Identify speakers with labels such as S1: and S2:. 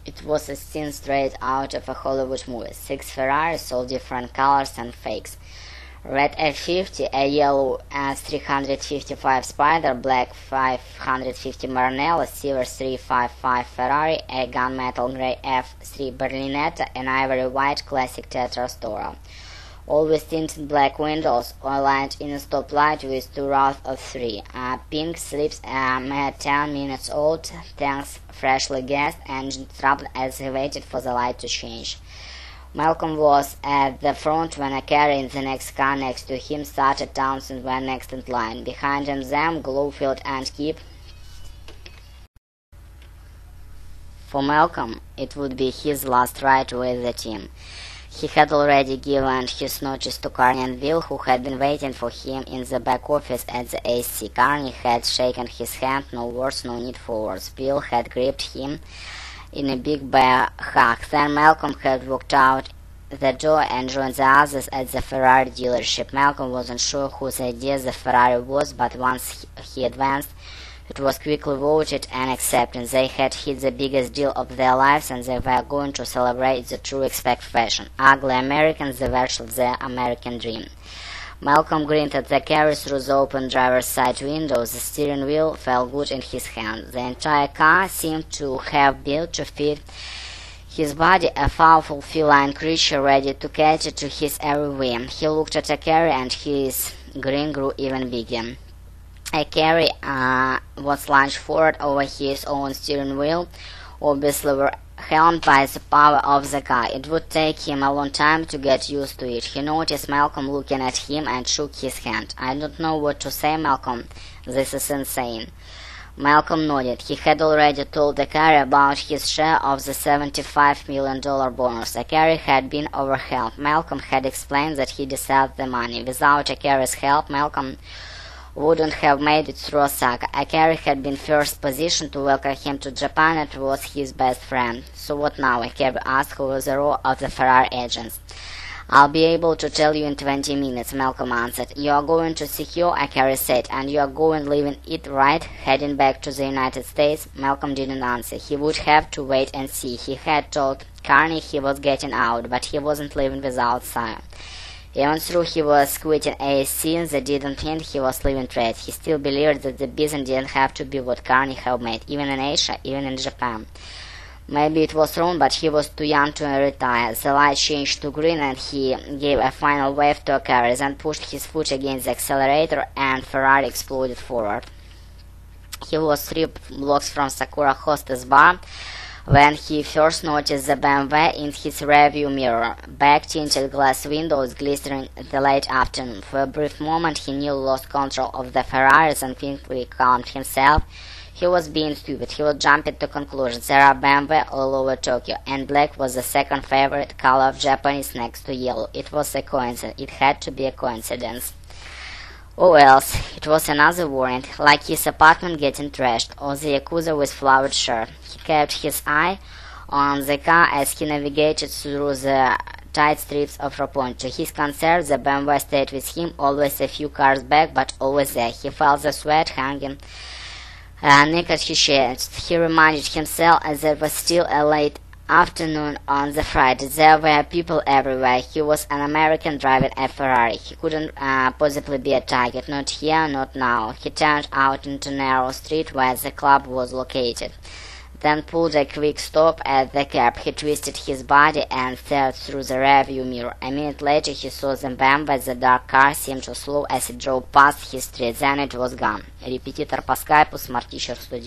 S1: It was a scene straight out of a Hollywood movie. 6 Ferraris, all different colors and fakes. Red F50, a yellow 355 Spider, black 550 Maranello, silver 355 Ferrari, a gunmetal grey F3 Berlinetta, an ivory white classic Tetra Stora. All with tinted black windows, aligned in a stoplight with 2 rows of 3. Pink slips, made 10 minutes old, tanks freshly gassed, engine troubled as he waited for the light to change. Malcolm was at the front when a carrier in the next car next to him started. Townsend were next in line. Behind them, Glowfield and Kip. For Malcolm, it would be his last ride with the team. He had already given his notice to Carney and Bill, who had been waiting for him in the back office at the AC. Carney had shaken his hand, no words, no need for words. Bill had gripped him in a big bear hug. Then Malcolm had walked out the door and joined the others at the Ferrari dealership. Malcolm wasn't sure whose idea the Ferrari was, but once he advanced, it was quickly voted and accepted. They had hit the biggest deal of their lives, and they were going to celebrate the true expect fashion. Ugly Americans, the version of their American dream. Malcolm grinned at the carrier through the open driver's side window. The steering wheel felt good in his hand. The entire car seemed to have built to fit his body, a powerful feline creature ready to cater to his every whim. He looked at a carrier and his grin grew even bigger. A carrier was launched forward over his own steering wheel, obviously were helmed by the power of the car. It would take him a long time to get used to it. He noticed Malcolm looking at him and shook his hand. "I don't know what to say, Malcolm. This is insane." Malcolm nodded. He had already told the carrier about his share of the $75 million bonus. The carrier had been overhelmed. Malcolm had explained that he deserved the money. Without a carrier's help, Malcolm wouldn't have made it through Osaka. A carrier had been first positioned to welcome him to Japan and was his best friend. "So what now?" a carrier asked, who was a row of the Ferrari agents. "I'll be able to tell you in 20 minutes, Malcolm answered. "You are going to secure," a carrier said, "and you are going leaving it right, heading back to the United States?" Malcolm didn't answer. He would have to wait and see. He had told Carney he was getting out, but he wasn't leaving without Sire. Even though he was quitting ASC, that didn't mean he was leaving trade. He still believed that the business didn't have to be what Carney had made, even in Asia, even in Japan. Maybe it was wrong, but he was too young to retire. The light changed to green and he gave a final wave to a carrier, then pushed his foot against the accelerator and Ferrari exploded forward. He was 3 blocks from Sakura Hostess Bar when he first noticed the BMW in his rearview mirror. Back-tinted glass windows glistening in the late afternoon. For a brief moment he nearly lost control of the Ferraris and quickly calmed himself. He was being stupid. He was jumping to conclusions. There are BMW all over Tokyo, and black was the second favorite color of Japanese next to yellow. It was a coincidence. It had to be a coincidence. Or else, it was another warrant, like his apartment getting trashed, or the Yakuza with flowered shirt. He kept his eye on the car as he navigated through the tight streets of Roppongi. To his concern, the BMW stayed with him, always a few cars back, but always there. He felt the sweat hanging neck at his chest. He reminded himself as there was still a late afternoon on the Friday. There were people everywhere. He was an American driving a Ferrari. He couldn't possibly be a target. Not here, not now. He turned out into a narrow street where the club was located, then pulled a quick stop at the curb. He twisted his body and stared through the rearview mirror. A minute later he saw the BMW. The dark car seemed to slow as it drove past his street. Then it was gone. Репетитор по скайпу, Smart Teacher Studio.